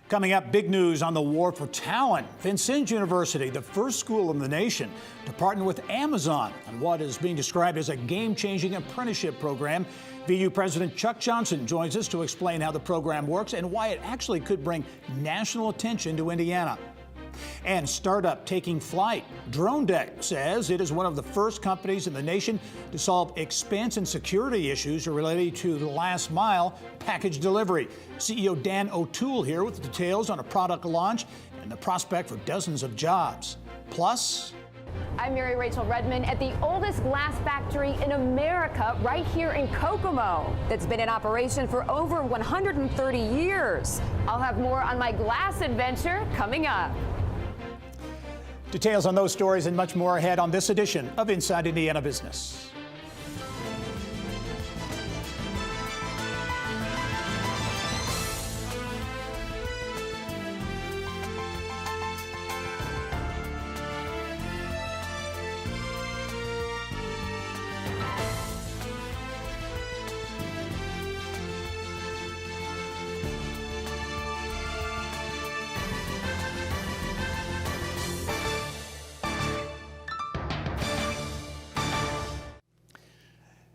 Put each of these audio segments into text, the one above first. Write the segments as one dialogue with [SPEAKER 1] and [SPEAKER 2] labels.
[SPEAKER 1] Coming up, big news on the war for talent. Vincennes University, the first school in the nation to partner with Amazon on what is being described as a game-changing apprenticeship program. VU President Chuck Johnson joins us to explain how the program works and why it actually could bring national attention to Indiana. And startup taking flight. DroneDeck says it is one of the first companies in the nation to solve expense and security issues related to the last mile package delivery. CEO Dan O'Toole here with the details on a product launch and the prospect for dozens of jobs. Plus,
[SPEAKER 2] I'm Mary Rachel Redmond at the oldest glass factory in America, right here in Kokomo, that's been in operation for over 130 years. I'll have more on my glass adventure coming up.
[SPEAKER 1] Details on those stories and much more ahead on this edition of Inside Indiana Business.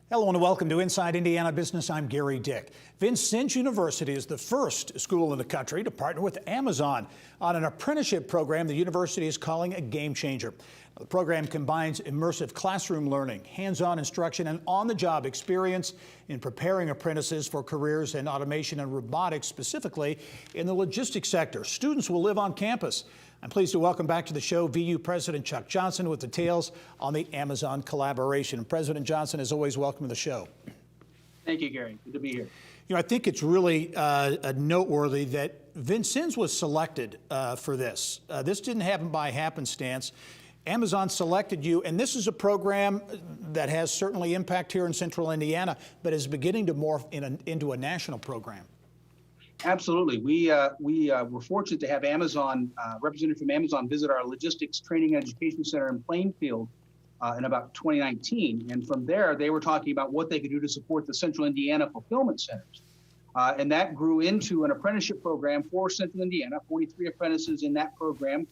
[SPEAKER 1] Hello and welcome to Inside Indiana Business. I'm Gary Dick. Vincennes University is the first school in the country to partner with Amazon on an apprenticeship program the university is calling a game changer. The program combines immersive classroom learning, hands-on instruction, and on-the-job experience in preparing apprentices for careers in automation and robotics, specifically in the logistics sector. Students will live on campus. I'm pleased to welcome back to the show VU President Chuck Johnson with details on the Amazon collaboration. President Johnson, as always, welcome to the show.
[SPEAKER 3] Thank you, Gary. Good to be here.
[SPEAKER 1] You know, I think it's really noteworthy that Vincennes was selected for this. This didn't happen by happenstance. Amazon selected you, and this is a program that has certainly impact here in central Indiana, but is beginning to morph into a national program.
[SPEAKER 3] Absolutely. We were fortunate to have Amazon, representative from Amazon, visit our Logistics Training and Education Center in Plainfield in about 2019. And from there, they were talking about what they could do to support the Central Indiana fulfillment centers. And that grew into an apprenticeship program for Central Indiana, 43 apprentices in that program,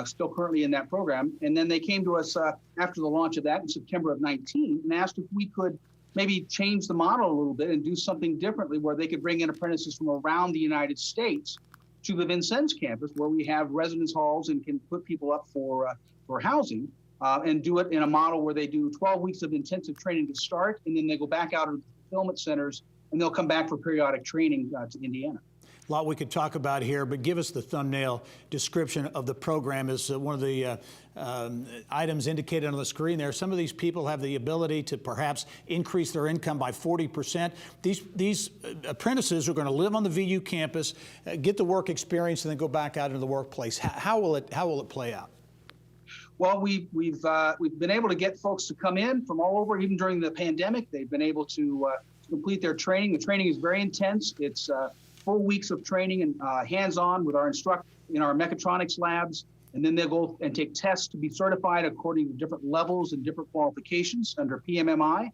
[SPEAKER 3] still currently in that program. And then they came to us after the launch of that in September of 19 and asked if we could maybe change the model a little bit and do something differently where they could bring in apprentices from around the United States to the Vincennes campus, where we have residence halls and can put people up for housing, and do it in a model where they do 12 weeks of intensive training to start, and then they go back out of the fulfillment centers and they'll come back for periodic training to Indiana.
[SPEAKER 1] A lot we could talk about here, but give us the thumbnail description of the program as one of the items indicated on the screen there. Some of these people have the ability to perhaps increase their income by 40%. These apprentices are going to live on the VU campus, get the work experience, and then go back out into the workplace. How will it play out?
[SPEAKER 3] Well, we've been able to get folks to come in from all over. Even during the pandemic, they've been able to complete their training. The training is very intense. It's full weeks of training and hands-on with our instructors in our mechatronics labs, and then they'll go and take tests to be certified according to different levels and different qualifications under PMMI,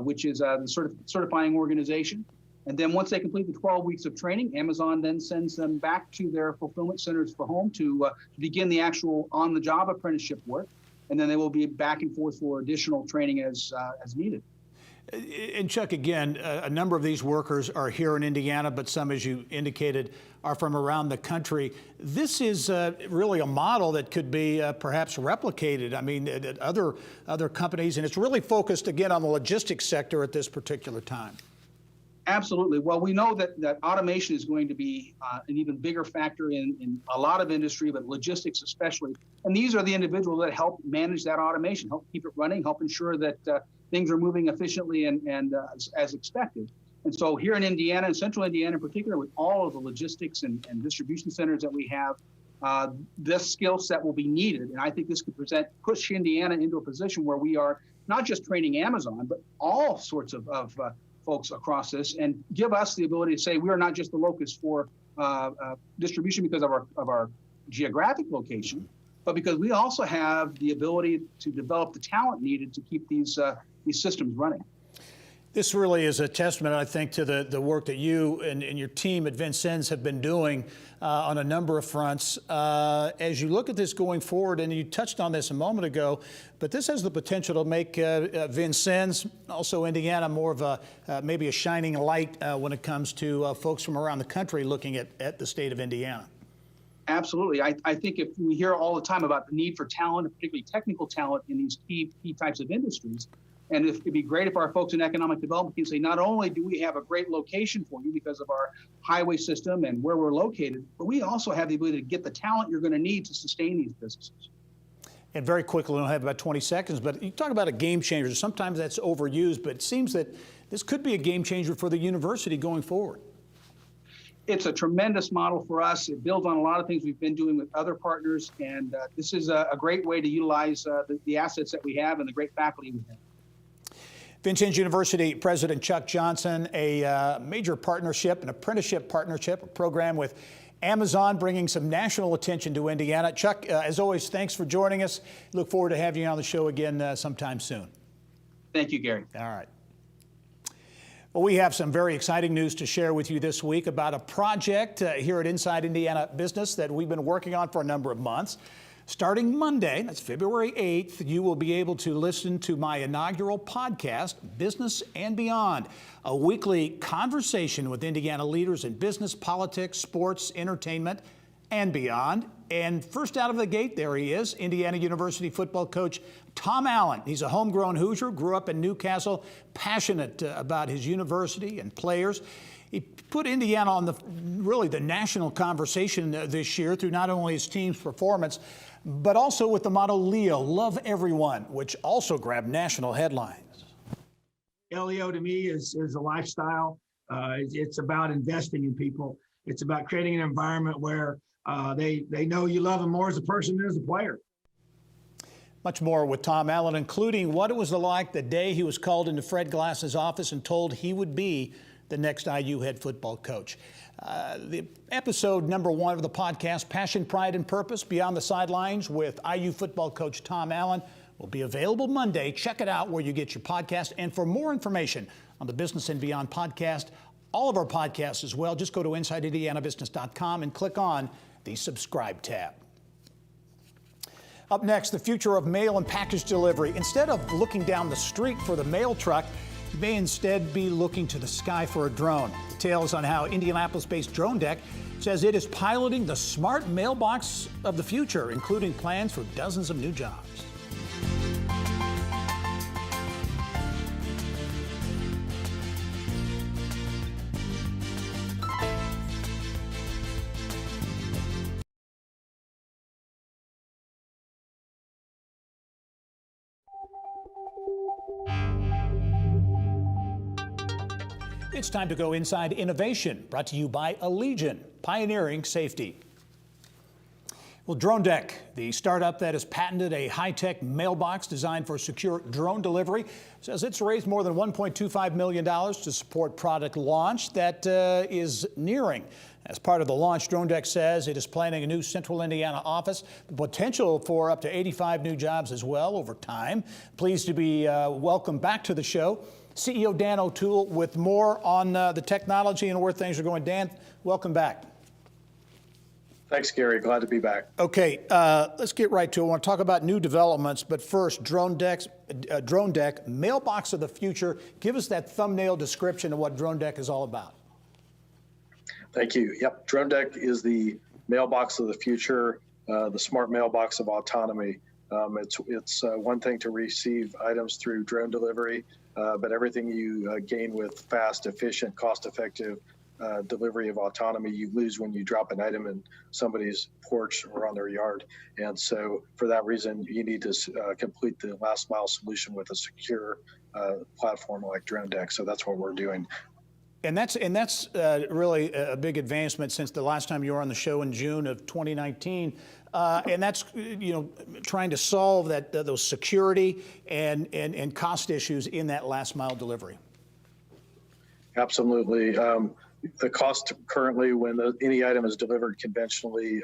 [SPEAKER 3] which is the certifying organization. And then once they complete the 12 weeks of training, Amazon then sends them back to their fulfillment centers for home to begin the actual on-the-job apprenticeship work, and then they will be back and forth for additional training as needed.
[SPEAKER 1] And Chuck, again, a number of these workers are here in Indiana, but some, as you indicated, are from around the country. This is really a model that could be perhaps replicated, I mean, at other companies, and it's really focused, again, on the logistics sector at this particular time.
[SPEAKER 3] Absolutely. Well, we know that automation is going to be an even bigger factor in a lot of industry, but logistics especially. And these are the individuals that help manage that automation, help keep it running, help ensure that things are moving efficiently and as expected. And so here in Indiana, and central Indiana in particular, with all of the logistics and distribution centers that we have, this skill set will be needed. And I think this could push Indiana into a position where we are not just training Amazon, but all sorts of folks across this, and give us the ability to say we are not just the locus for distribution because of our geographic location, but because we also have the ability to develop the talent needed to keep these systems running.
[SPEAKER 1] This really is a testament, I think, to the work that you and your team at Vincennes have been doing on a number of fronts. As you look at this going forward, and you touched on this a moment ago, but this has the potential to make Vincennes, also Indiana, more of a maybe a shining light when it comes to folks from around the country looking at the state of Indiana.
[SPEAKER 3] Absolutely. I think if we hear all the time about the need for talent, particularly technical talent in these key types of industries, and it'd be great if our folks in economic development can say, not only do we have a great location for you because of our highway system and where we're located, but we also have the ability to get the talent you're going to need to sustain these businesses.
[SPEAKER 1] And very quickly, we only have about 20 seconds, but you talk about a game changer. Sometimes that's overused, but it seems that this could be a game changer for the university going forward.
[SPEAKER 3] It's a tremendous model for us. It builds on a lot of things we've been doing with other partners, and this is a great way to utilize the assets that we have and the great faculty we have.
[SPEAKER 1] Vincennes University President Chuck Johnson, a major partnership, an apprenticeship partnership, a program with Amazon bringing some national attention to Indiana. Chuck, as always, thanks for joining us. Look forward to having you on the show again sometime soon.
[SPEAKER 3] Thank you, Gary.
[SPEAKER 1] All right. Well, we have some very exciting news to share with you this week about a project here at Inside Indiana Business that we've been working on for a number of months. Starting Monday, that's February 8th, you will be able to listen to my inaugural podcast, Business and Beyond, a weekly conversation with Indiana leaders in business, politics, sports, entertainment, and beyond. And first out of the gate, there he is, Indiana University football coach Tom Allen. He's a homegrown Hoosier, grew up in Newcastle, passionate about his university and players. He put Indiana on the national conversation this year through not only his team's performance, but also with the motto LEO, Love Everyone, which also grabbed national headlines.
[SPEAKER 4] LEO to me is a lifestyle. It's about investing in people. It's about creating an environment where they know you love them more as a person than as a player.
[SPEAKER 1] Much more with Tom Allen, including what it was like the day he was called into Fred Glass's office and told he would be the next IU head football coach. The episode number 1 of the podcast, Passion, Pride, and Purpose, Beyond the Sidelines with IU football coach Tom Allen, will be available Monday. Check it out where you get your podcast. And for more information on the Business and Beyond podcast, all of our podcasts as well, just go to InsideIndianaBusiness.com and click on the subscribe tab. Up next, the future of mail and package delivery. Instead of looking down the street for the mail truck, you may instead be looking to the sky for a drone. Details on how Indianapolis-based DroneDeck says it is piloting the smart mailbox of the future, including plans for dozens of new jobs. It's time to go inside innovation, brought to you by Allegion, pioneering safety. Well, DroneDeck, the startup that has patented a high-tech mailbox designed for secure drone delivery, says it's raised more than $1.25 million to support product launch that is nearing. As part of the launch, DroneDeck says it is planning a new Central Indiana office, the potential for up to 85 new jobs as well over time. Pleased to be welcomed back to the show, CEO Dan O'Toole, with more on the technology and where things are going. Dan, welcome back.
[SPEAKER 5] Thanks, Gary. Glad to be back.
[SPEAKER 1] Okay, let's get right to it. I want to talk about new developments, but first, DroneDeck, mailbox of the future. Give us that thumbnail description of what DroneDeck is all about.
[SPEAKER 5] Thank you. Yep, DroneDeck is the mailbox of the future, the smart mailbox of autonomy. It's one thing to receive items through drone delivery, but everything you gain with fast, efficient, cost-effective delivery of autonomy, you lose when you drop an item in somebody's porch or on their yard. And so for that reason, you need to complete the last mile solution with a secure platform like DroneDeck. So that's what we're doing.
[SPEAKER 1] And that's really a big advancement since the last time you were on the show in June of 2019. And that's, trying to solve those security and cost issues in that last mile delivery.
[SPEAKER 5] Absolutely. The cost currently when any item is delivered conventionally,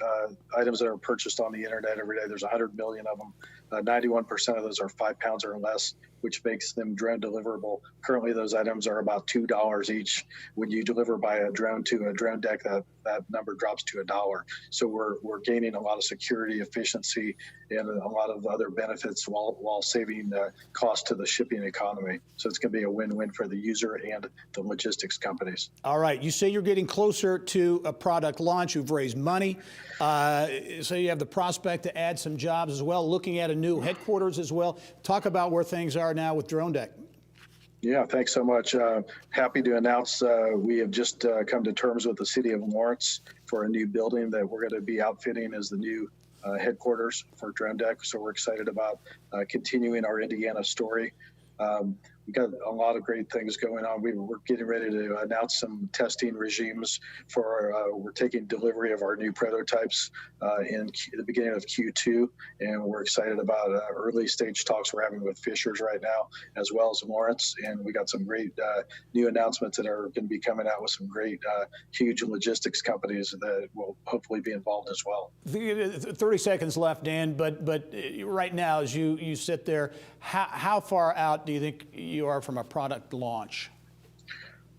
[SPEAKER 5] items that are purchased on the internet every day, there's 100 million of them 91% of those are 5 pounds or less, which makes them drone deliverable. Currently, those items are about $2 each. When you deliver by a drone to a drone deck, that number drops to $1. So we're gaining a lot of security, efficiency, and a lot of other benefits while saving cost to the shipping economy. So it's going to be a win-win for the user and the logistics companies.
[SPEAKER 1] All right, you say you're getting closer to a product launch. You've raised money, so you have the prospect to add some jobs as well, looking at a new headquarters as well. Talk about where things are now with Drone Deck.
[SPEAKER 5] Yeah, thanks so much. Happy to announce we have just come to terms with the city of Lawrence for a new building that we're going to be outfitting as the new headquarters for Drone Deck. So we're excited about continuing our Indiana story. We've got a lot of great things going on. We're getting ready to announce some testing regimes for, we're taking delivery of our new prototypes in the beginning of Q2, and we're excited about early stage talks we're having with Fishers right now, as well as Lawrence. And we got some great new announcements that are going to be coming out with some great huge logistics companies that will hopefully be involved as well.
[SPEAKER 1] 30 seconds left, Dan, but right now, as you sit there, how far out do you think you are from a product launch?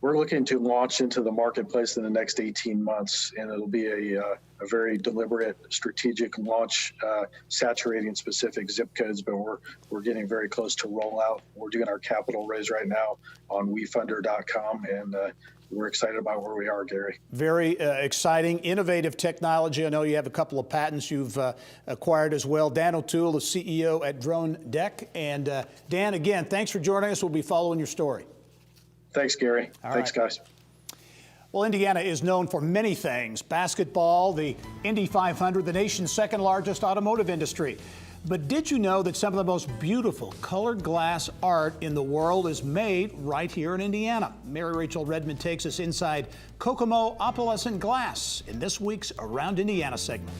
[SPEAKER 5] We're looking to launch into the marketplace in the next 18 months, and it'll be a very deliberate, strategic launch, saturating specific zip codes, but we're getting very close to rollout. We're doing our capital raise right now on wefunder.com, and we're excited about where we are, Gary.
[SPEAKER 1] Very exciting, innovative technology. I know you have a couple of patents you've acquired as well. Dan O'Toole, the CEO at Drone Deck. And Dan, again, thanks for joining us. We'll be following your story.
[SPEAKER 5] Thanks, Gary. Thanks, guys.
[SPEAKER 1] Well, Indiana is known for many things. Basketball, the Indy 500, the nation's second largest automotive industry. But did you know that some of the most beautiful colored glass art in the world is made right here in Indiana? Mary Rachel Redmond takes us inside Kokomo Opalescent Glass in this week's Around Indiana segment.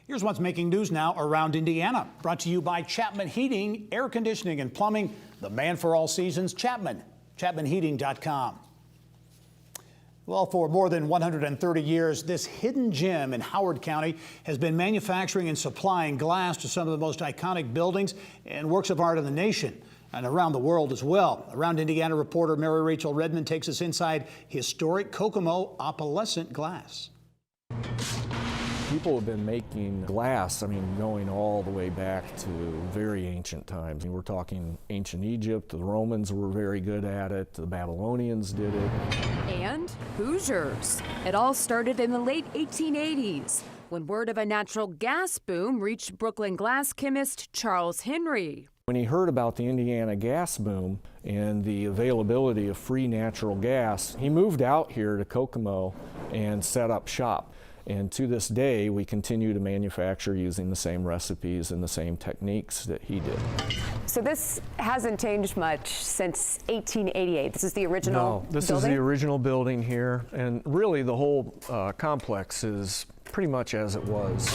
[SPEAKER 1] Here's what's making news now around Indiana. Brought to you by Chapman Heating, Air Conditioning and Plumbing, the man for all seasons, Chapman, chapmanheating.com. Well, for more than 130 years, this hidden gem in Howard County has been manufacturing and supplying glass to some of the most iconic buildings and works of art in the nation and around the world as well. Around Indiana reporter Mary Rachel Redmond takes us inside historic Kokomo Opalescent Glass.
[SPEAKER 6] People have been making glass, going all the way back to very ancient times. We're talking ancient Egypt. The Romans were very good at it. The Babylonians did it.
[SPEAKER 2] And Hoosiers. It all started in the late 1880s when word of a natural gas boom reached Brooklyn glass chemist Charles Henry.
[SPEAKER 6] When he heard about the Indiana gas boom and the availability of free natural gas, he moved out here to Kokomo and set up shop. And to this day, we continue to manufacture using the same recipes and the same techniques that he did.
[SPEAKER 2] So this hasn't changed much since 1888. This is the original
[SPEAKER 6] No, this
[SPEAKER 2] building?
[SPEAKER 6] is the original building here. And really the whole complex is pretty much as it was.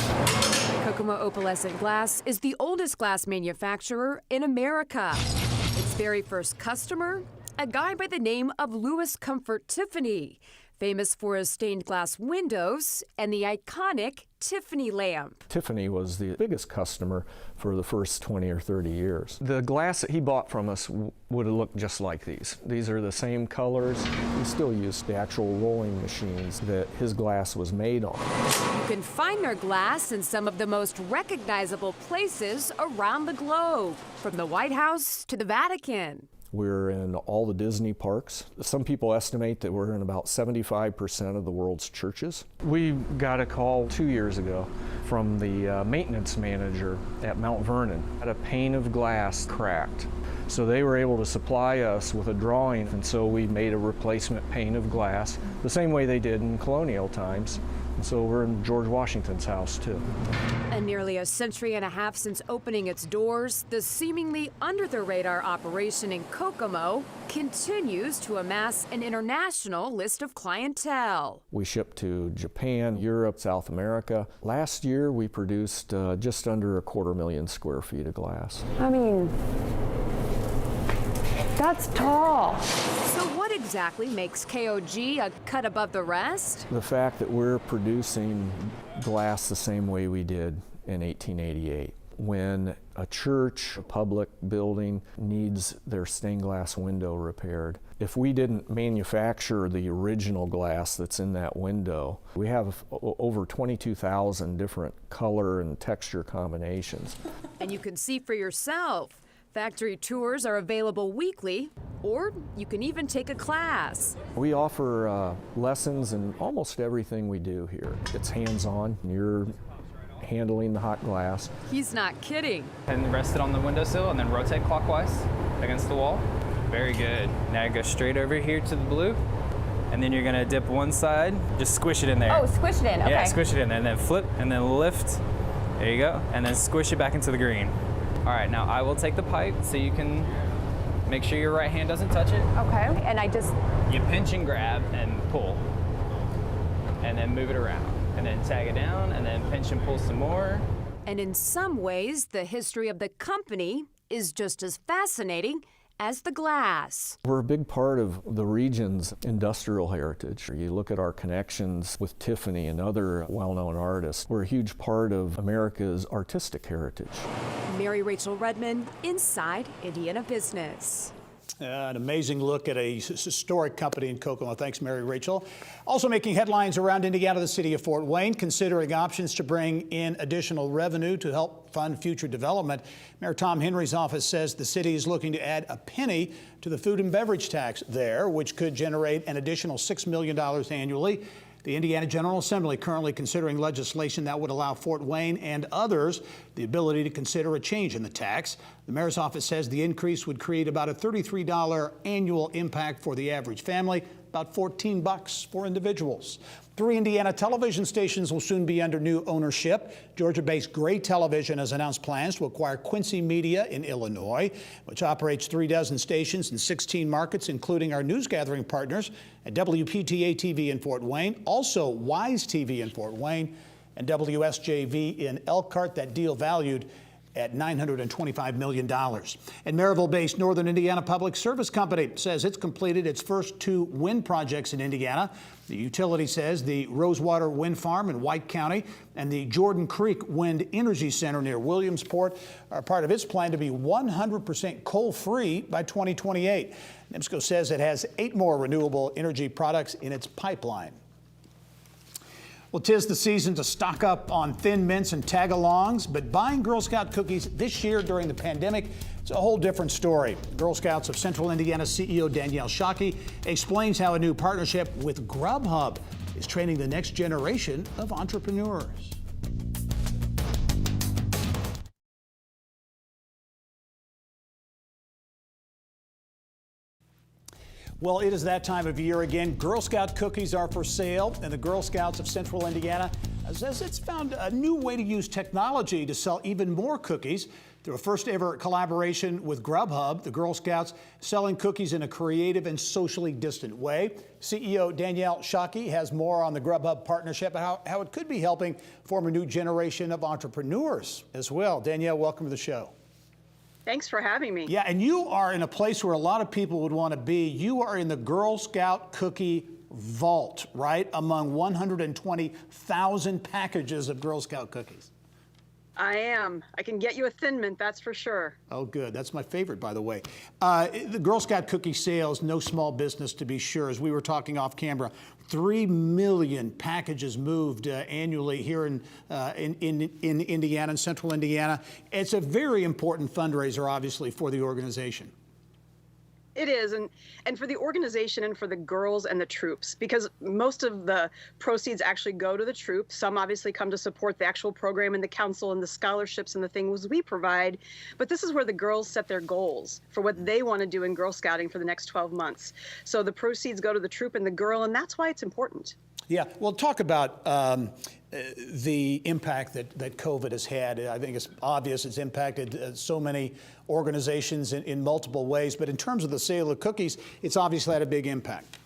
[SPEAKER 2] Kokomo Opalescent Glass is the oldest glass manufacturer in America. Its very first customer, a guy by the name of Louis Comfort Tiffany, famous for his stained glass windows and the iconic Tiffany lamp.
[SPEAKER 6] Tiffany was the biggest customer for the first 20 or 30 years. The glass that he bought from us would have looked just like these. These are the same colors. We still use the actual rolling machines that his glass was made on.
[SPEAKER 2] You can find their glass in some of the most recognizable places around the globe, from the White House to the Vatican.
[SPEAKER 6] We're in all the Disney parks. Some people estimate that we're in about 75% of the world's churches. We got a call 2 years ago from the maintenance manager at Mount Vernon. Had a pane of glass cracked. So they were able to supply us with a drawing, and so we made a replacement pane of glass, the same way they did in colonial times. And so we're in George Washington's house too.
[SPEAKER 2] And nearly a century and a half since opening its doors, the seemingly under-the-radar operation in Kokomo continues to amass an international list of clientele.
[SPEAKER 6] We ship to Japan, Europe, South America. Last year we produced just under 250,000 square feet of glass.
[SPEAKER 2] I mean, that's tall. So what exactly makes KOG a cut above the rest?
[SPEAKER 6] The fact that we're producing glass the same way we did in 1888. When a church, a public building needs their stained glass window repaired, if we didn't manufacture the original glass that's in that window, we have over 22,000 different color and texture combinations.
[SPEAKER 2] And you can see for yourself. Factory tours are available weekly, or you can even take a class.
[SPEAKER 6] We offer lessons in almost everything we do here. It's hands-on. You're handling the hot glass.
[SPEAKER 2] He's not kidding.
[SPEAKER 7] And rest it on the windowsill and then rotate clockwise against the wall. Very good. Now go straight over here to the blue. And then you're gonna dip one side, just squish it in there.
[SPEAKER 2] Oh, squish it in, okay.
[SPEAKER 7] Yeah, squish it in there, and then flip, and then lift. There you go. And then squish it back into the green. All right, now I will take the pipe so you can make sure your right hand doesn't touch it.
[SPEAKER 2] Okay, and
[SPEAKER 7] You pinch and grab and pull, and then move it around. And then tag it down, and then pinch and pull some more.
[SPEAKER 2] And in some ways, the history of the company is just as fascinating as the glass.
[SPEAKER 6] We're a big part of the region's industrial heritage. You look at our connections with Tiffany and other well-known artists. We're a huge part of America's artistic heritage.
[SPEAKER 2] Mary Rachel Redmond, Inside Indiana Business.
[SPEAKER 1] An amazing look at a historic company in Kokomo. Thanks, Mary Rachel. Also making headlines around Indiana, the city of Fort Wayne, considering options to bring in additional revenue to help fund future development. Mayor Tom Henry's office says the city is looking to add a penny to the food and beverage tax there, which could generate an additional $6 million annually. The Indiana General Assembly currently considering legislation that would allow Fort Wayne and others the ability to consider a change in the tax. The mayor's office says the increase would create about a $33 annual impact for the average family, about $14 for individuals. 3 Indiana television stations will soon be under new ownership. Georgia-based Gray Television has announced plans to acquire Quincy Media in Illinois, which operates 36 stations in 16 markets, including our news gathering partners at WPTA TV in Fort Wayne, also Wise TV in Fort Wayne, and WSJV in Elkhart. That deal valued at $925 million. And Maryville-based Northern Indiana Public Service Company says it's completed its first 2 wind projects in Indiana. The utility says the Rosewater Wind Farm in White County and the Jordan Creek Wind Energy Center near Williamsport are part of its plan to be 100% coal-free by 2028. NIPSCO says it has 8 more renewable energy products in its pipeline. Well, 'tis the season to stock up on Thin Mints and Tagalongs, but buying Girl Scout cookies this year during the pandemic, it's a whole different story. Girl Scouts of Central Indiana CEO Danielle Shockey explains how a new partnership with Grubhub is training the next generation of entrepreneurs. Well, it is that time of year again. Girl Scout cookies are for sale, and the Girl Scouts of Central Indiana says it's found a new way to use technology to sell even more cookies. Through a first ever collaboration with Grubhub, the Girl Scouts selling cookies in a creative and socially distant way. CEO Danielle Shockey has more on the Grubhub partnership and how it could be helping form a new generation of entrepreneurs as well. Danielle, welcome to the show.
[SPEAKER 8] Thanks for having me.
[SPEAKER 1] Yeah, and you are in a place where a lot of people would want to be. You are in the Girl Scout cookie vault, right? Among 120,000 packages of Girl Scout cookies.
[SPEAKER 8] I am. I can get you a Thin Mint, that's for sure.
[SPEAKER 1] Oh, good. That's my favorite, by the way. The Girl Scout cookie sales, no small business to be sure. As we were talking off camera, 3 million packages moved annually here in Indiana, in Central Indiana. It's a very important fundraiser, obviously, for the organization.
[SPEAKER 8] It is, and for the organization and for the girls and the troops, because most of the proceeds actually go to the troops. Some obviously come to support the actual program and the council and the scholarships and the things we provide. But this is where the girls set their goals for what they want to do in Girl Scouting for the next 12 months. So the proceeds go to the troop and the girl, and that's why it's important.
[SPEAKER 1] Yeah, well, talk about the impact that COVID has had. I think it's obvious it's impacted so many organizations in multiple ways. But in terms of the sale of cookies, it's obviously had a big impact.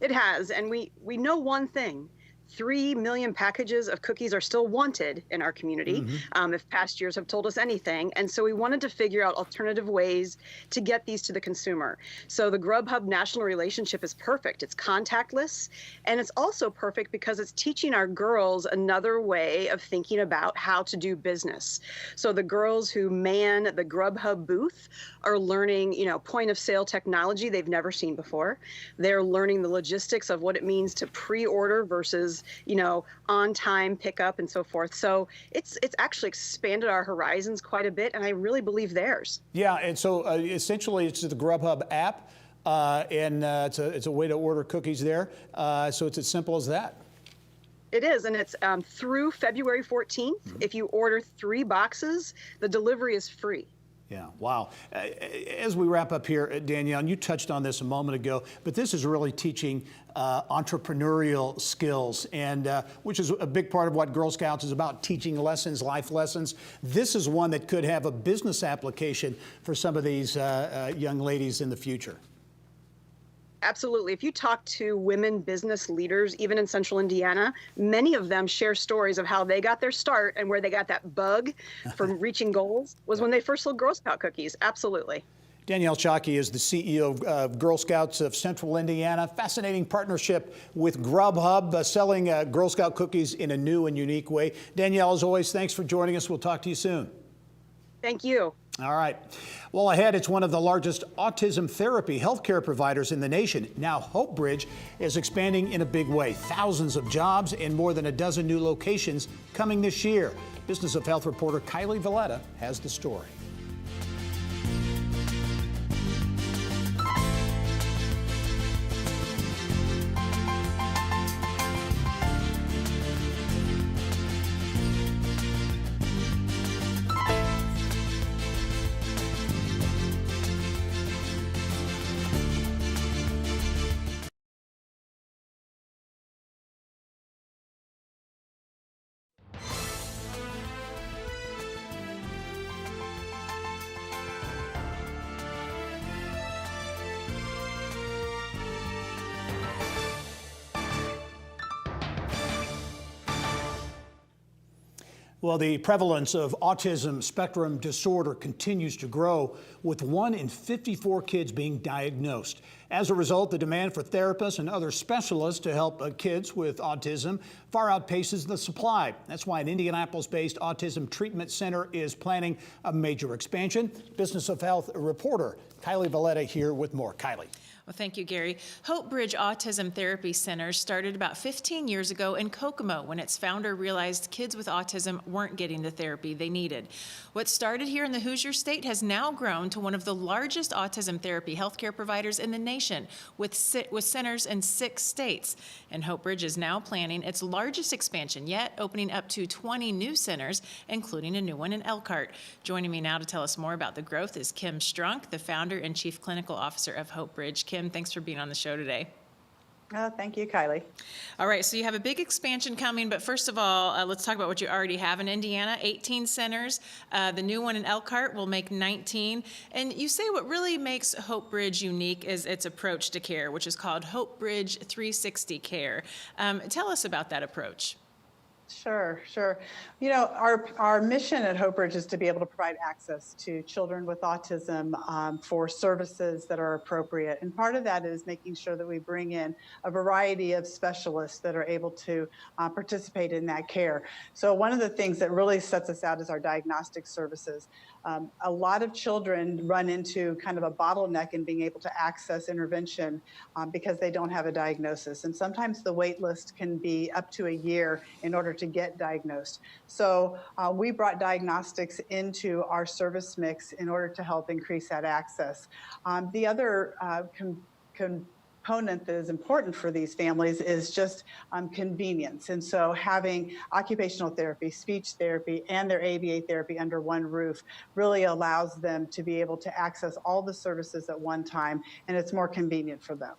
[SPEAKER 8] It has, and we know one thing. 3 million packages of cookies are still wanted in our community, if past years have told us anything. And so we wanted to figure out alternative ways to get these to the consumer. So the Grubhub national relationship is perfect. It's contactless, and it's also perfect because it's teaching our girls another way of thinking about how to do business. So the girls who man the Grubhub booth are learning, point of sale technology they've never seen before. They're learning the logistics of what it means to pre-order versus on time pickup and so forth. So it's actually expanded our horizons quite a bit, and I really believe theirs.
[SPEAKER 1] Yeah, and so essentially it's the Grubhub app, and it's a way to order cookies there. So it's as simple as that.
[SPEAKER 8] It is, and it's through February 14th. If you order 3 boxes, the delivery is free.
[SPEAKER 1] Yeah, wow. As we wrap up here, Danielle, and you touched on this a moment ago, but this is really teaching entrepreneurial skills, and which is a big part of what Girl Scouts is about, teaching lessons, life lessons. This is one that could have a business application for some of these young ladies in the future.
[SPEAKER 8] Absolutely. If you talk to women business leaders, even in Central Indiana, many of them share stories of how they got their start and where they got that bug from reaching goals was when they first sold Girl Scout cookies. Absolutely.
[SPEAKER 1] Danielle Shockey is the CEO of Girl Scouts of Central Indiana. Fascinating partnership with Grubhub, selling Girl Scout cookies in a new and unique way. Danielle, as always, thanks for joining us. We'll talk to you soon.
[SPEAKER 8] Thank you.
[SPEAKER 1] All right. Well, ahead, it's one of the largest autism therapy healthcare providers in the nation. Now, Hope Bridge is expanding in a big way. Thousands of jobs and more than a dozen new locations coming this year. Business of Health reporter Kylie Valletta has the story. Well, the prevalence of autism spectrum disorder continues to grow, with 1 in 54 kids being diagnosed. As a result, the demand for therapists and other specialists to help kids with autism far outpaces the supply. That's why an Indianapolis-based autism treatment center is planning a major expansion. Business of Health reporter Kylie Valletta here with more. Kylie.
[SPEAKER 9] Well, thank you, Gary. Hope Bridge Autism Therapy Center started about 15 years ago in Kokomo when its founder realized kids with autism weren't getting the therapy they needed. What started here in the Hoosier State has now grown to one of the largest autism therapy healthcare providers in the nation, with centers in 6 states. And Hope Bridge is now planning its largest expansion yet, opening up to 20 new centers, including a new one in Elkhart. Joining me now to tell us more about the growth is Kim Strunk, the founder and chief clinical officer of Hope Bridge. Kim, thanks for being on the show today.
[SPEAKER 10] Thank you, Kylie.
[SPEAKER 9] All right, so you have a big expansion coming, but first of all, let's talk about what you already have in Indiana, 18 centers. The new one in Elkhart will make 19. And you say what really makes Hope Bridge unique is its approach to care, which is called Hope Bridge 360 Care. Tell us about that approach.
[SPEAKER 10] Sure. Our mission at Hope Bridge is to be able to provide access to children with autism for services that are appropriate. And part of that is making sure that we bring in a variety of specialists that are able to participate in that care. So one of the things that really sets us out is our diagnostic services. A lot of children run into kind of a bottleneck in being able to access intervention because they don't have a diagnosis. And sometimes the wait list can be up to a year in order to get diagnosed. So we brought diagnostics into our service mix in order to help increase that access. The other component that is important for these families is just convenience. And so having occupational therapy, speech therapy, and their ABA therapy under one roof really allows them to be able to access all the services at one time, and it's more convenient for them.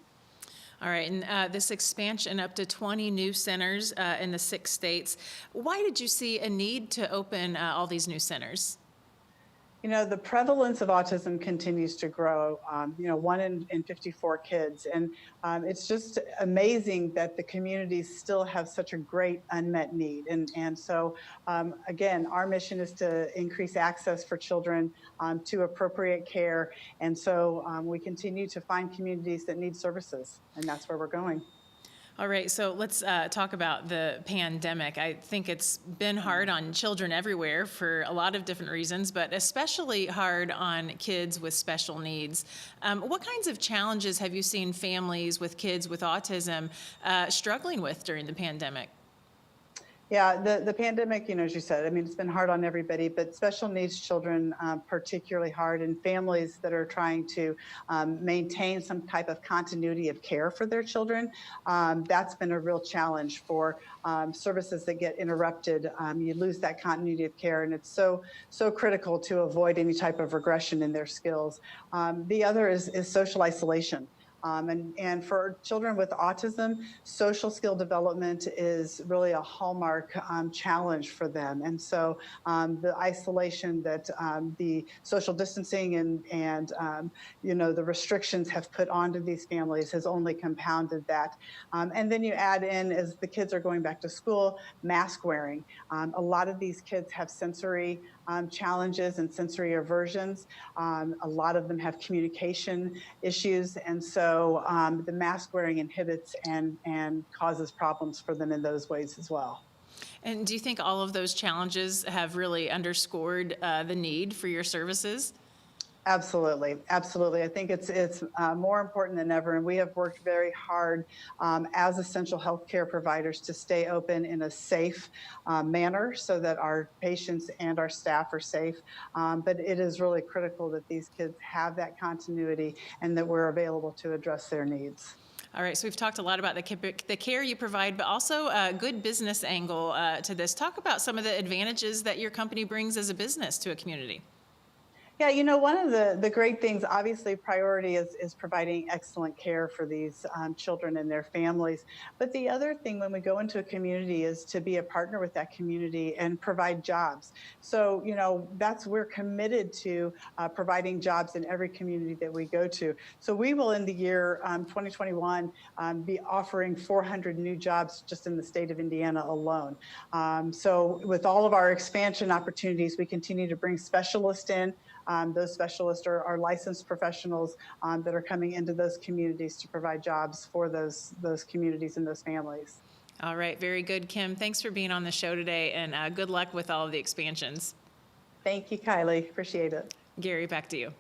[SPEAKER 9] All right, and this expansion up to 20 new centers in the 6 states, why did you see a need to open all these new centers?
[SPEAKER 10] You know, the prevalence of autism continues to grow, 1 in 54 kids. And it's just amazing that the communities still have such a great unmet need. And so, again, our mission is to increase access for children to appropriate care. And so we continue to find communities that need services, and that's where we're going.
[SPEAKER 9] All right, so let's talk about the pandemic. I think it's been hard on children everywhere for a lot of different reasons, but especially hard on kids with special needs. What kinds of challenges have you seen families with kids with autism struggling with during the pandemic?
[SPEAKER 10] Yeah, the pandemic, as you said, I mean, it's been hard on everybody, but special needs children particularly hard, and families that are trying to maintain some type of continuity of care for their children. That's been a real challenge for services that get interrupted. You lose that continuity of care, and it's so critical to avoid any type of regression in their skills. The other is social isolation. And for children with autism, social skill development is really a hallmark challenge for them. And so the isolation that the social distancing and the restrictions have put onto these families has only compounded that. And then you add in, as the kids are going back to school, mask wearing. A lot of these kids have sensory challenges and sensory aversions. A lot of them have communication issues, and so the mask wearing inhibits and causes problems for them in those ways as well.
[SPEAKER 9] And do you think all of those challenges have really underscored the need for your services?
[SPEAKER 10] Absolutely, absolutely. I think it's more important than ever, and we have worked very hard as essential healthcare providers to stay open in a safe manner so that our patients and our staff are safe. But it is really critical that these kids have that continuity and that we're available to address their needs.
[SPEAKER 9] All right, so we've talked a lot about the care you provide, but also a good business angle to this. Talk about some of the advantages that your company brings as a business to a community.
[SPEAKER 10] Yeah, one of the great things, obviously priority is providing excellent care for these children and their families. But the other thing when we go into a community is to be a partner with that community and provide jobs. So, we're committed to providing jobs in every community that we go to. So we will, in the year 2021, be offering 400 new jobs just in the state of Indiana alone. So with all of our expansion opportunities, we continue to bring specialists in. Those specialists are licensed professionals that are coming into those communities to provide jobs for those communities and those families.
[SPEAKER 9] All right, very good, Kim. Thanks for being on the show today, and good luck with all of the expansions.
[SPEAKER 10] Thank you, Kylie. Appreciate it.
[SPEAKER 9] Gary, back to you.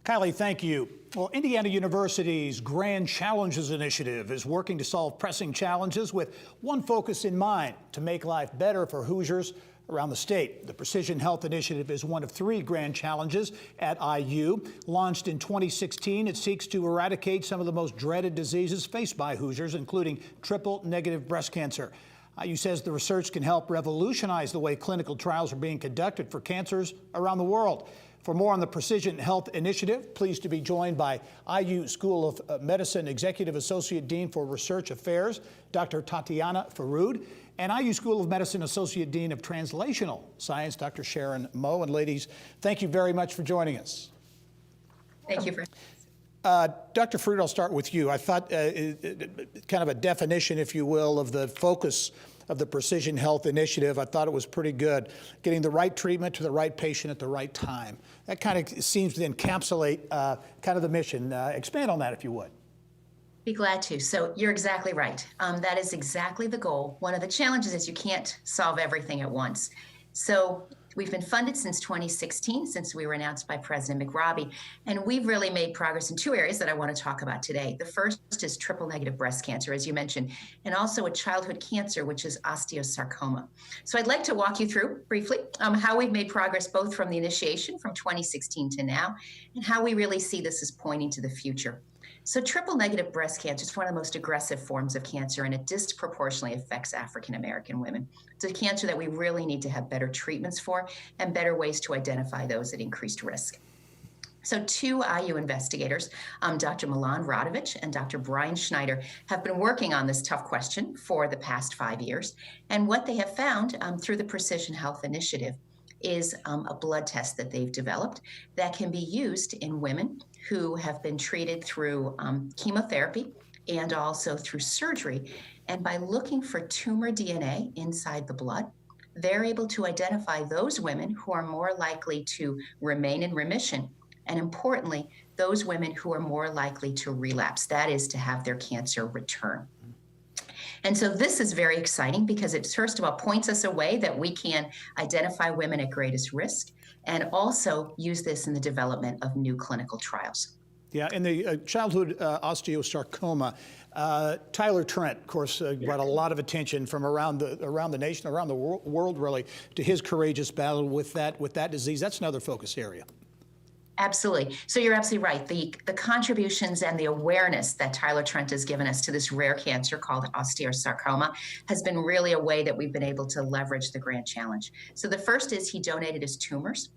[SPEAKER 1] Kylie, thank you. Well, Indiana University's Grand Challenges Initiative is working to solve pressing challenges with one focus in mind: to make life better for Hoosiers around the state. The Precision Health Initiative is one of 3 grand challenges at IU. Launched in 2016, it seeks to eradicate some of the most dreaded diseases faced by Hoosiers, including triple-negative breast cancer. IU says the research can help revolutionize the way clinical trials are being conducted for cancers around the world. For more on the Precision Health Initiative, pleased to be joined by IU School of Medicine Executive Associate Dean for Research Affairs, Dr. Tatiana Farood, and IU School of Medicine Associate Dean of Translational Science, Dr. Sharon Moe. And ladies, thank you very much for joining us.
[SPEAKER 11] Thank you for.
[SPEAKER 1] Dr. Farood, I'll start with you. I thought kind of a definition, if you will, of the focus of the Precision Health Initiative. I thought it was pretty good. Getting the right treatment to the right patient at the right time. That kind of seems to encapsulate kind of the mission. Expand on that, if you would.
[SPEAKER 11] Be glad to. So you're exactly right. That is exactly the goal. One of the challenges is you can't solve everything at once. So We've been funded since 2016, since we were announced by President McRobbie, and we've really made progress in two areas that I want to talk about today. The first is triple-negative breast cancer, as you mentioned, and also a childhood cancer, which is osteosarcoma. So I'd like to walk you through briefly how we've made progress both from the initiation from 2016 to now, and how we really see this as pointing to the future. So triple-negative breast cancer is one of the most aggressive forms of cancer, and it disproportionately affects African American women. It's a cancer that we really need to have better treatments for and better ways to identify those at increased risk. So two IU investigators, Dr. Milan Radovich and Dr. Brian Schneider, have been working on this tough question for the past 5 years. And what they have found through the Precision Health Initiative is a blood test that they've developed that can be used in women who have been treated through chemotherapy and also through surgery. And by looking for tumor DNA inside the blood, they're able to identify those women who are more likely to remain in remission. And importantly, those women who are more likely to relapse, that is, to have their cancer return. And so this is very exciting because it, first of all, points us a way that we can identify women at greatest risk and also use this in the development of new clinical trials.
[SPEAKER 1] Yeah, in the childhood osteosarcoma, Tyler Trent, of course, brought a lot of attention from around the nation, around the world, really, to his courageous battle with that disease. That's another focus area.
[SPEAKER 11] Absolutely. So you're absolutely right. The contributions and the awareness that Tyler Trent has given us to this rare cancer called osteosarcoma has been really a way that we've been able to leverage the grant challenge. So the first is he donated his tumors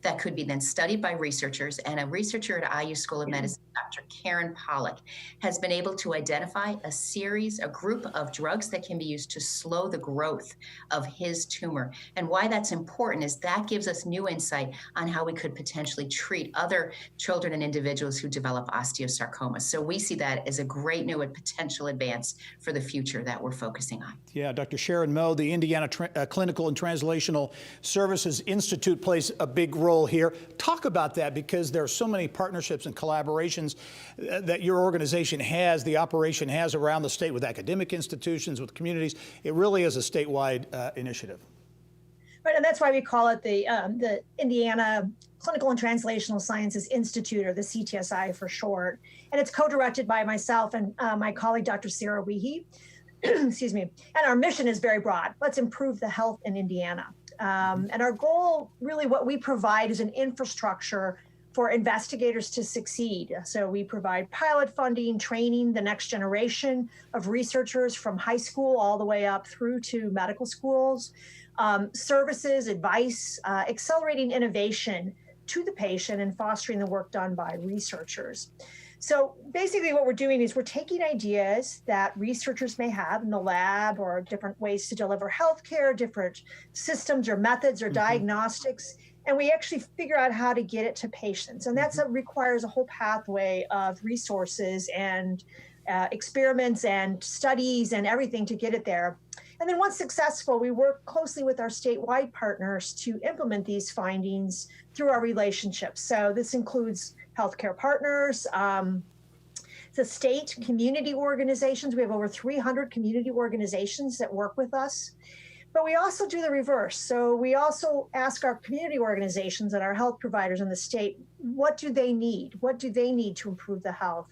[SPEAKER 11] that could be then studied by researchers, and a researcher at IU School of Medicine, Dr. Karen Pollock, has been able to identify a group of drugs that can be used to slow the growth of his tumor. And why that's important is that gives us new insight on how we could potentially treat other children and individuals who develop osteosarcoma. So we see that as a great new and potential advance for the future that we're focusing on.
[SPEAKER 1] Yeah, Dr. Sharon Moe, the Indiana Clinical and Translational Services Institute plays a big role here. Talk about that, because there are so many partnerships and collaborations that your organization has, the operation has around the state with academic institutions, with communities. It really is a statewide initiative.
[SPEAKER 12] Right, and that's why we call it the Indiana Clinical and Translational Sciences Institute, or the CTSI for short. And it's co-directed by myself and my colleague, Dr. Sarah Weehee. Excuse me. And our mission is very broad. Let's improve the health in Indiana. And our goal, really what we provide, is an infrastructure for investigators to succeed. So we provide pilot funding, training the next generation of researchers from high school all the way up through to medical schools, services, advice, accelerating innovation to the patient, and fostering the work done by researchers. So basically what we're doing is we're taking ideas that researchers may have in the lab, or different ways to deliver healthcare, different systems or methods or diagnostics, and we actually figure out how to get it to patients. And that requires a whole pathway of resources and experiments and studies and everything to get it there. And then once successful, we work closely with our statewide partners to implement these findings through our relationships. So this includes healthcare partners, the state community organizations. We have over 300 community organizations that work with us. But we also do the reverse. So we also ask our community organizations and our health providers in the state, what do they need? What do they need to improve the health?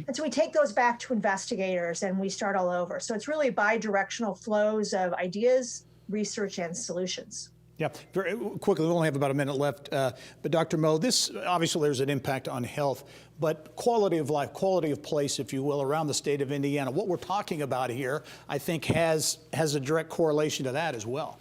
[SPEAKER 12] And so we take those back to investigators and we start all over. So it's really bi-directional flows of ideas, research, and solutions.
[SPEAKER 1] Yeah, very quickly, we only have about a minute left. But Dr. Moe, this, obviously there's an impact on health, but quality of life, quality of place, if you will, around the state of Indiana. What we're talking about here, I think, has a direct correlation to that as well.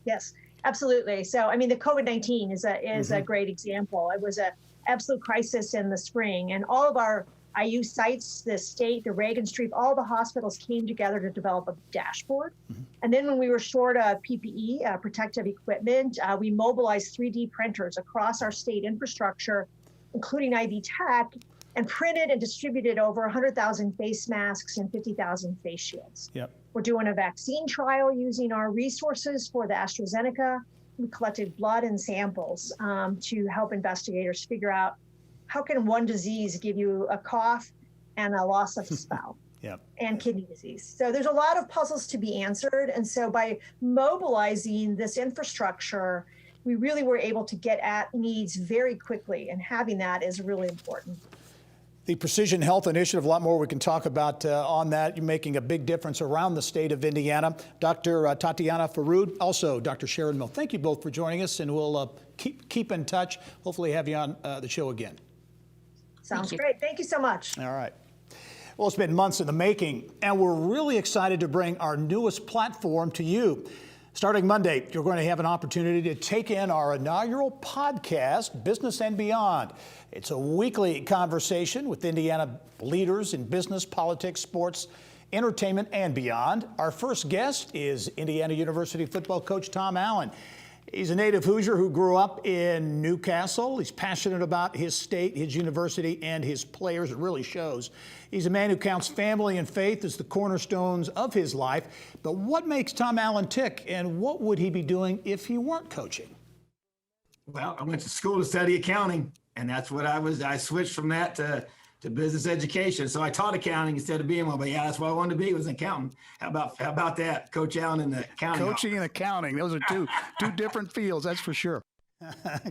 [SPEAKER 12] Yes, absolutely. So, I mean, the COVID-19 is a great example. It was an absolute crisis in the spring, and all of our IU sites, the state, the Reagan Street, all the hospitals came together to develop a dashboard. And then when we were short of PPE, protective equipment, we mobilized 3D printers across our state infrastructure, including IV Tech, and printed and distributed over 100,000 face masks and 50,000 face shields.
[SPEAKER 1] Yep.
[SPEAKER 12] We're doing a vaccine trial using our resources for the AstraZeneca. We collected blood and samples to help investigators figure out how can one disease give you a cough and a loss of smell and kidney disease. So there's a lot of puzzles to be answered. And so by mobilizing this infrastructure we really were able to get at needs very quickly, and having that is really important.
[SPEAKER 1] The Precision Health Initiative, a lot more we can talk about on that. You're making a big difference around the state of Indiana. Dr. Tatiana Farood, also Dr. Sharon Mill, thank you both for joining us, and we'll keep in touch. Hopefully have you on the show again.
[SPEAKER 12] Sounds great. Thank you so much.
[SPEAKER 1] All right. Well, it's been months in the making, and we're really excited to bring our newest platform to you. Starting Monday, you're going to have an opportunity to take in our inaugural podcast, Business and Beyond. It's a weekly conversation with Indiana leaders in business, politics, sports, entertainment, and beyond. Our first guest is Indiana University football coach Tom Allen. He's a native Hoosier who grew up in Newcastle. He's passionate about his state, his university, and his players. It really shows. He's a man who counts family and faith as the cornerstones of his life. But what makes Tom Allen tick, and what would he be doing if he weren't coaching?
[SPEAKER 4] Well, I went to school to study accounting, and that's what I switched from that to business education. So I taught accounting instead of being one, but yeah, that's what I wanted to be, was an accountant. How about that? Coach Allen in the accounting.
[SPEAKER 1] Coaching and accounting, those are two different fields, that's for sure.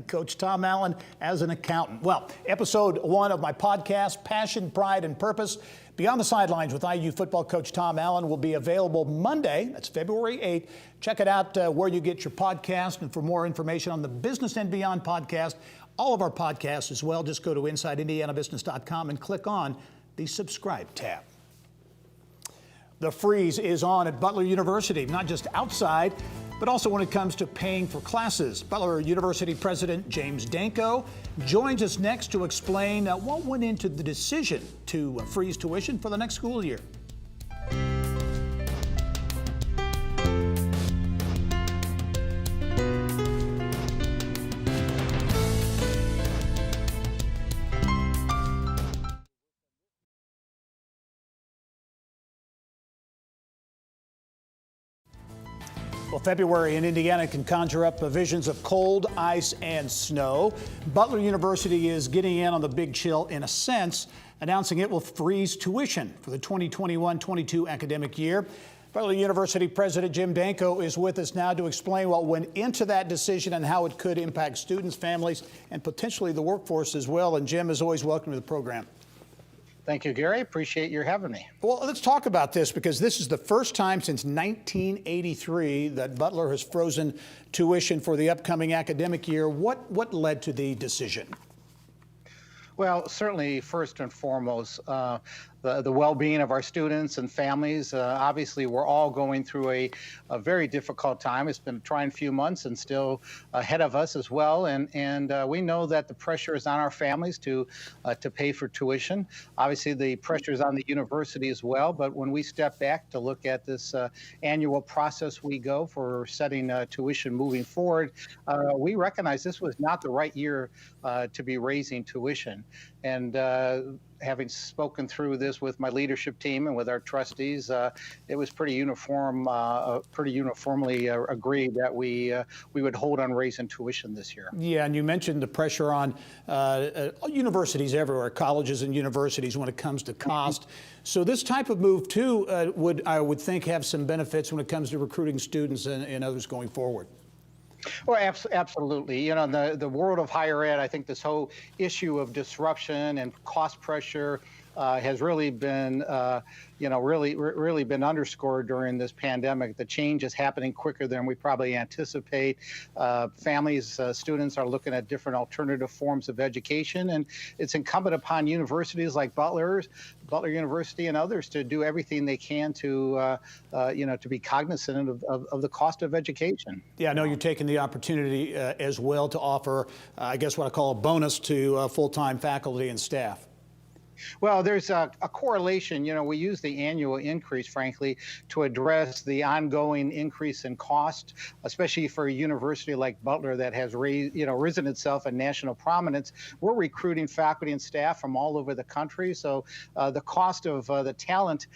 [SPEAKER 1] Coach Tom Allen as an accountant. Well, episode 1 of my podcast, Passion, Pride, and Purpose, Beyond the Sidelines with IU football coach Tom Allen, will be available Monday. That's February 8th. Check it out where you get your podcast. And for more information on the Business and Beyond podcast, all of our podcasts as well, just go to InsideIndianaBusiness.com and click on the subscribe tab. The freeze is on at Butler University, not just outside, but also when it comes to paying for classes. Butler University President James Danko joins us next to explain what went into the decision to freeze tuition for the next school year. Well, February in Indiana can conjure up visions of cold, ice, and snow. Butler University is getting in on the big chill in a sense, announcing it will freeze tuition for the 2021-22 academic year. Butler University President Jim Danko is with us now to explain what went into that decision and how it could impact students, families, and potentially the workforce as well. And Jim, as always, welcome to the program.
[SPEAKER 13] Thank you, Gary. Appreciate your having me.
[SPEAKER 1] Well, let's talk about this, because this is the first time since 1983 that Butler has frozen tuition for the upcoming academic year. What led to the decision?
[SPEAKER 13] Well, certainly, first and foremost, the well-being of our students and families. Obviously, we're all going through a very difficult time. It's been a trying few months and still ahead of us as well. And we know that the pressure is on our families to pay for tuition. Obviously, the pressure is on the university as well. But when we step back to look at this annual process we go for setting tuition moving forward, we recognize this was not the right year to be raising tuition. And having spoken through this with my leadership team and with our trustees, it was pretty uniformly agreed that we would hold on raising tuition this year.
[SPEAKER 1] Yeah, and you mentioned the pressure on universities everywhere, colleges and universities, when it comes to cost. So this type of move too I would think have some benefits when it comes to recruiting students and others going forward.
[SPEAKER 13] Well, absolutely. You know, the world of higher ed, I think this whole issue of disruption and cost pressure has really been, really been underscored during this pandemic. The change is happening quicker than we probably anticipate. Families, students are looking at different alternative forms of education, and it's incumbent upon universities like Butler University and others to do everything they can to, to be cognizant of the cost of education.
[SPEAKER 1] Yeah, I know you're taking the opportunity as well to offer, I guess what I call a bonus to full-time faculty and staff.
[SPEAKER 13] Well, there's a correlation. You know, we use the annual increase, frankly, to address the ongoing increase in cost, especially for a university like Butler that has risen itself in national prominence. We're recruiting faculty and staff from all over the country, so the cost of the talent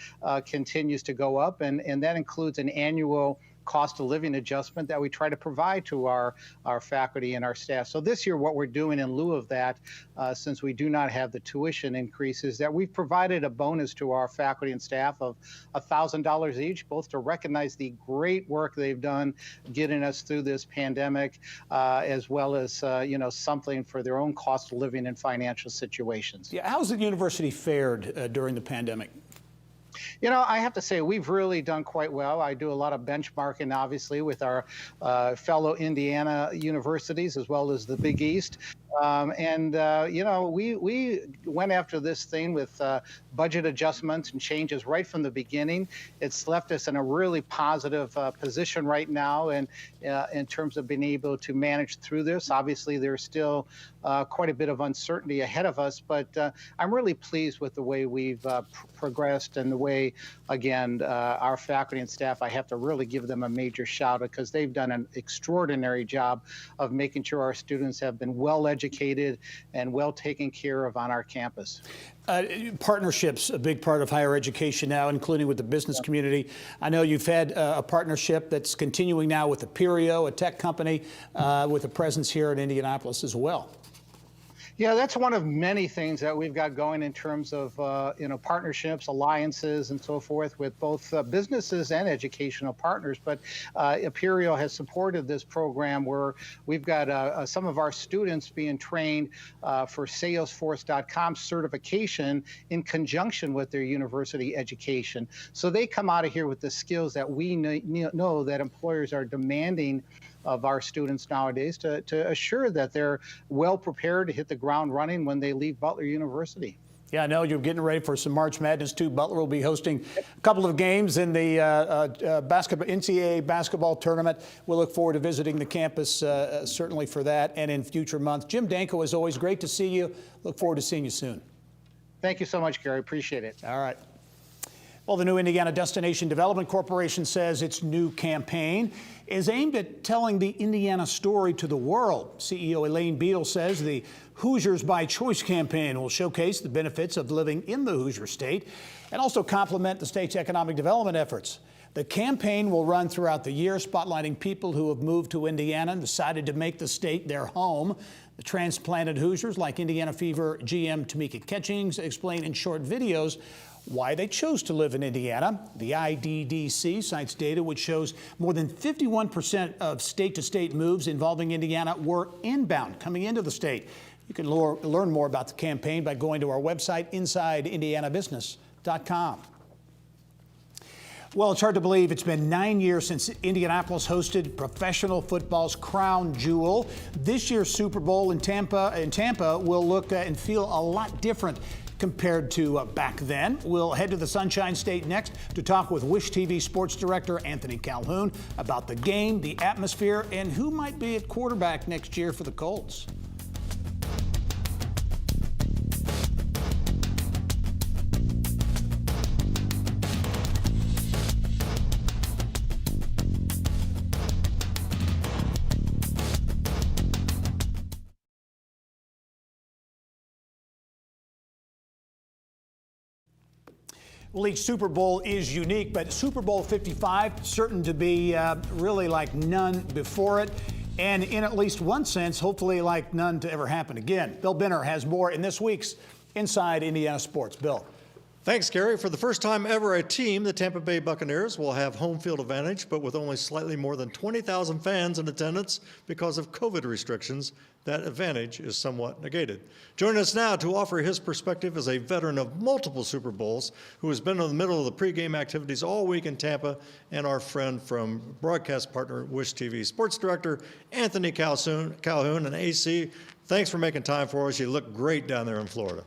[SPEAKER 13] continues to go up, and that includes an annual cost of living adjustment that we try to provide to our faculty and our staff. So this year, what we're doing in lieu of that, since we do not have the tuition increases, that we've provided a bonus to our faculty and staff of $1,000 each, both to recognize the great work they've done getting us through this pandemic, as well as something for their own cost of living and financial situations.
[SPEAKER 1] Yeah, how's the university fared during the pandemic?
[SPEAKER 13] I have to say we've really done quite well. I do a lot of benchmarking, obviously, with our fellow Indiana universities as well as the Big East. We went after this thing with budget adjustments and changes right from the beginning. It's left us in a really positive position right now, and in terms of being able to manage through this. Obviously, there's still quite a bit of uncertainty ahead of us, but I'm really pleased with the way we've progressed and the way, again, our faculty and staff, I have to really give them a major shout out because they've done an extraordinary job of making sure our students have been well educated and well taken care of on our campus.
[SPEAKER 1] Partnerships, a big part of higher education now, including with the business community. I know you've had a partnership that's continuing now with Apereo, a tech company, with a presence here in Indianapolis as well.
[SPEAKER 13] Yeah, that's one of many things that we've got going in terms of partnerships, alliances, and so forth with both businesses and educational partners. But Apereo has supported this program where we've got some of our students being trained for Salesforce.com certification in conjunction with their university education. So they come out of here with the skills that we know that employers are demanding of our students nowadays to assure that they're well prepared to hit the ground running when they leave Butler University.
[SPEAKER 1] Yeah, I know you're getting ready for some March Madness too. Butler will be hosting a couple of games in the NCAA basketball tournament. We'll look forward to visiting the campus certainly for that and in future months. Jim Danko, as always, great to see you. Look forward to seeing you soon.
[SPEAKER 13] Thank you so much, Gary. Appreciate it.
[SPEAKER 1] All right. Well, the new Indiana Destination Development Corporation says its new campaign is aimed at telling the Indiana story to the world. CEO Elaine Beal says the Hoosiers by Choice campaign will showcase the benefits of living in the Hoosier State and also complement the state's economic development efforts. The campaign will run throughout the year, spotlighting people who have moved to Indiana and decided to make the state their home. The transplanted Hoosiers, like Indiana Fever GM Tamika Catchings, explain in short videos why they chose to live in Indiana. The IDDC cites data which shows more than 51% of state-to-state moves involving Indiana were inbound, coming into the state. You can learn more about the campaign by going to our website, InsideIndianaBusiness.com. Well, it's hard to believe it's been 9 years since Indianapolis hosted professional football's crown jewel. This year's Super Bowl in Tampa will look and feel a lot different compared to back then. We'll head to the Sunshine State next to talk with Wish TV sports director Anthony Calhoun about the game, the atmosphere, and who might be at quarterback next year for the Colts. Well, each Super Bowl is unique, but Super Bowl 55 certain to be really like none before it, and in at least one sense, hopefully like none to ever happen again. Bill Benner has more in this week's Inside Indiana Sports. Bill.
[SPEAKER 14] Thanks, Gary. For the first time ever, a team, the Tampa Bay Buccaneers, will have home field advantage, but with only slightly more than 20,000 fans in attendance because of COVID restrictions, that advantage is somewhat negated. Joining us now to offer his perspective is a veteran of multiple Super Bowls who has been in the middle of the pregame activities all week in Tampa, and our friend from broadcast partner Wish TV sports director Anthony Calhoun. And AC, thanks for making time for us. You look great down there in Florida.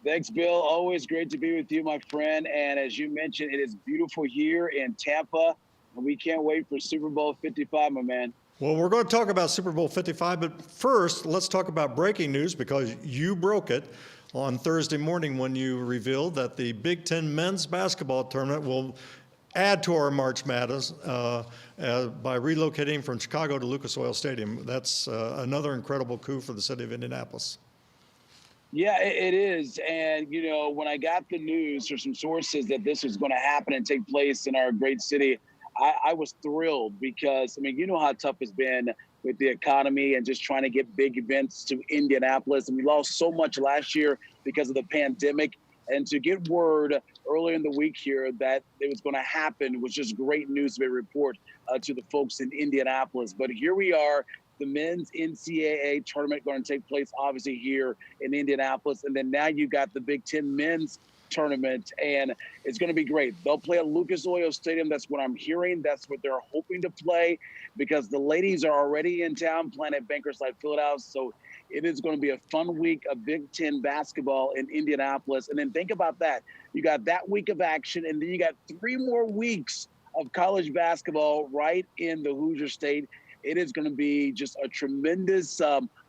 [SPEAKER 15] Thanks, Bill. Always great to be with you, my friend. And as you mentioned, it is beautiful here in Tampa, and we can't wait for Super Bowl 55, my man.
[SPEAKER 14] Well, we're going to talk about Super Bowl 55, but first, let's talk about breaking news because you broke it on Thursday morning when you revealed that the Big Ten men's basketball tournament will add to our March Madness by relocating from Chicago to Lucas Oil Stadium. That's another incredible coup for the city of Indianapolis.
[SPEAKER 15] Yeah, it is. And, you know, when I got the news from some sources that this was going to happen and take place in our great city, I was thrilled because, I mean, you know how tough it's been with the economy and just trying to get big events to Indianapolis. And we lost so much last year because of the pandemic. And to get word earlier in the week here that it was going to happen was just great news to report to the folks in Indianapolis. But here we are, the men's NCAA tournament going to take place obviously here in Indianapolis. And then now you got the Big Ten men's tournament, and it's going to be great. They'll play at Lucas Oil Stadium. That's what I'm hearing. That's what they're hoping to play, because the ladies are already in town playing at Bankers Life Fieldhouse. So it is going to be a fun week of Big Ten basketball in Indianapolis. And then think about that. You got that week of action, and then you got 3 more weeks of college basketball right in the Hoosier State. It is going to be just a tremendous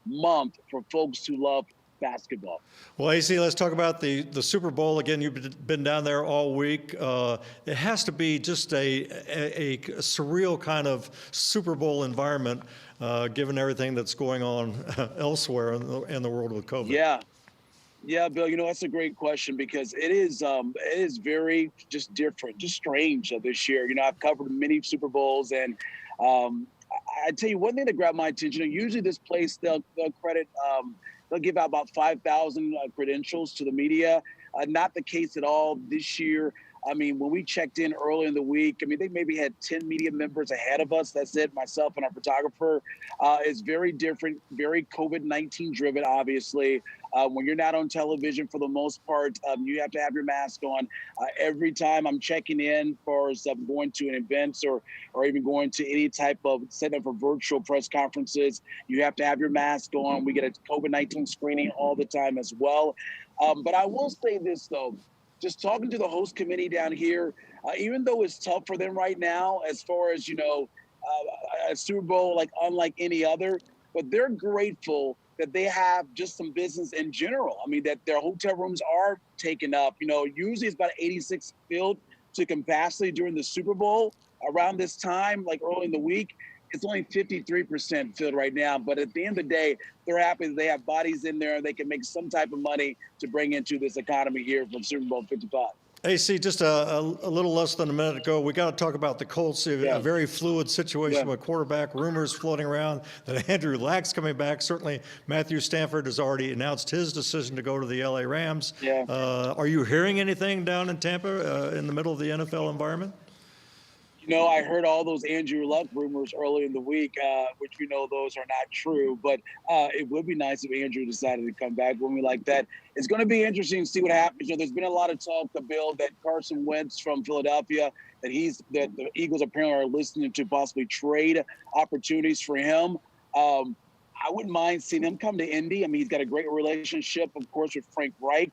[SPEAKER 15] month for folks who love basketball.
[SPEAKER 14] Well, AC, let's talk about the Super Bowl. Again, you've been down there all week. It has to be just a surreal kind of Super Bowl environment, given everything that's going on elsewhere in the world with COVID.
[SPEAKER 15] Yeah, Bill, you know, that's a great question, because it is very just different, just strange this year. You know, I've covered many Super Bowls, and I tell you one thing that grabbed my attention. Usually this place, they'll credit, they'll give out about 5,000 credentials to the media. Not the case at all this year. I mean, when we checked in early in the week, I mean, they maybe had 10 media members ahead of us. That's it, myself and our photographer. It's very different, very COVID-19 driven, obviously. When you're not on television, for the most part, you have to have your mask on. Every time I'm checking in for going to an event or even going to any type of setup for virtual press conferences, you have to have your mask on. We get a COVID-19 screening all the time as well. But I will say this, though. Just talking to the host committee down here, even though it's tough for them right now, as far as, you know, a Super Bowl like unlike any other, but they're grateful that they have just some business in general. I mean, that their hotel rooms are taken up. You know, usually it's about 86 filled to capacity during the Super Bowl. Around this time, like early in the week, it's only 53% filled right now. But at the end of the day, they're happy that they have bodies in there and they can make some type of money to bring into this economy here from Super Bowl 55.
[SPEAKER 14] AC, just a little less than a minute ago, we got to talk about the Colts. A very fluid situation with quarterback, rumors floating around that Andrew Luck's coming back. Certainly, Matthew Stafford has already announced his decision to go to the LA Rams. Are you hearing anything down in Tampa in the middle of the NFL environment?
[SPEAKER 15] You know, I heard all those Andrew Luck rumors early in the week, which we know those are not true. But it would be nice if Andrew decided to come back when we like that. It's going to be interesting to see what happens. You know, there's been a lot of talk, Bill, that Carson Wentz from Philadelphia, that the Eagles apparently are listening to possibly trade opportunities for him. I wouldn't mind seeing him come to Indy. I mean, he's got a great relationship, of course, with Frank Reich.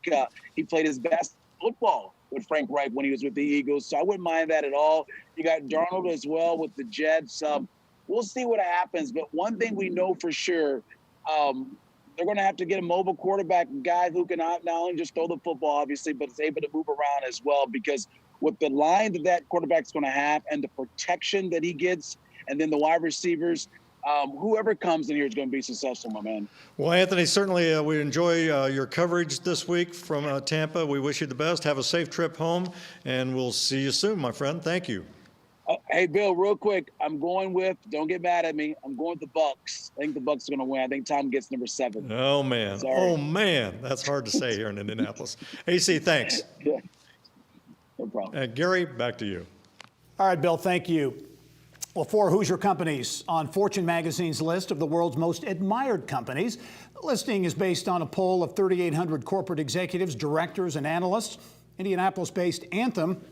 [SPEAKER 15] He played his best football with Frank Reich when he was with the Eagles, so I wouldn't mind that at all. You got Darnold as well with the Jets. We'll see what happens, but one thing we know for sure, they're going to have to get a mobile quarterback, a guy who can not only just throw the football, obviously, but is able to move around as well, because with the line that quarterback's going to have and the protection that he gets, and then the wide receivers, whoever comes in here is going to be successful, my man.
[SPEAKER 14] Well, Anthony, certainly we enjoy your coverage this week from Tampa. We wish you the best. Have a safe trip home, and we'll see you soon, my friend. Thank you.
[SPEAKER 15] Hey, Bill, real quick, I'm going with, don't get mad at me, I'm going with the Bucks. I think the Bucks are going to win. I think Tom gets number 7.
[SPEAKER 14] Oh, man.
[SPEAKER 15] Sorry.
[SPEAKER 14] Oh, man. That's hard to say here in Indianapolis. AC, thanks.
[SPEAKER 15] Yeah. No problem.
[SPEAKER 14] Gary, back to you.
[SPEAKER 1] All right, Bill, thank you. Well, 4 Hoosier companies on Fortune magazine's list of the world's most admired companies. The listing is based on a poll of 3,800 corporate executives, directors, and analysts. Indianapolis-based Anthem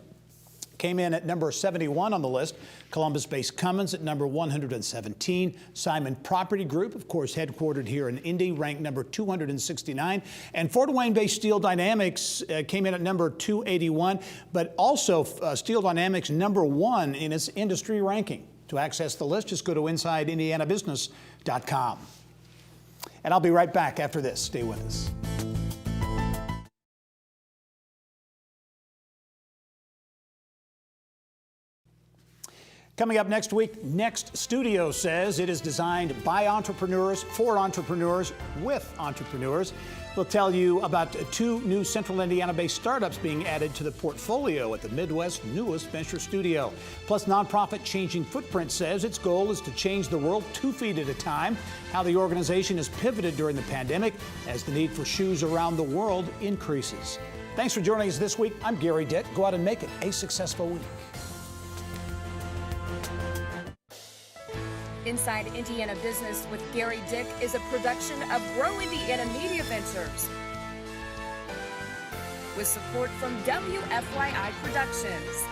[SPEAKER 1] came in at number 71 on the list. Columbus-based Cummins at number 117. Simon Property Group, of course, headquartered here in Indy, ranked number 269. And Fort Wayne-based Steel Dynamics came in at number 281, but also Steel Dynamics number 1 in its industry ranking. To access the list, just go to InsideIndianaBusiness.com. And I'll be right back after this. Stay with us. Coming up next week, Next Studio says it is designed by entrepreneurs, for entrepreneurs, with entrepreneurs. We'll tell you about 2 new Central Indiana-based startups being added to the portfolio at the Midwest's newest venture studio. Plus, nonprofit Changing Footprint says its goal is to change the world 2 feet at a time. How the organization has pivoted during the pandemic as the need for shoes around the world increases. Thanks for joining us this week. I'm Gary Dick. Go out and make it a successful week.
[SPEAKER 2] Inside Indiana Business with Gary Dick is a production of Grow Indiana Media Ventures with support from WFYI Productions.